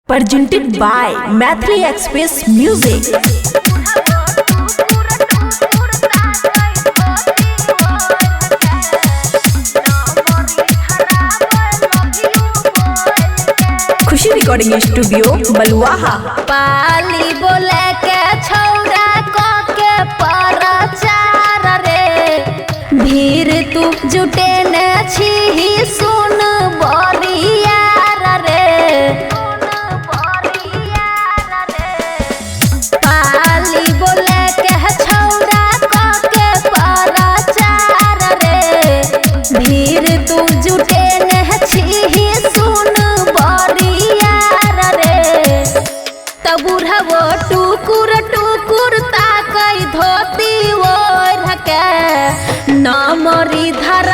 Presented by Mathli Express Music. Khushi recording studio Baluaha. पाली बोले के छौड़ा क के परचार रे भीड़ तू जुटे ने छी सुन बरियार रे पाली बोले के छौड़ा क के परचार रे भीड़ तू जुटे ने छी सुन बरियार रे बुढ़ावो टुकुर टुकुर ताकई धोती ओढ़ के नमरी धर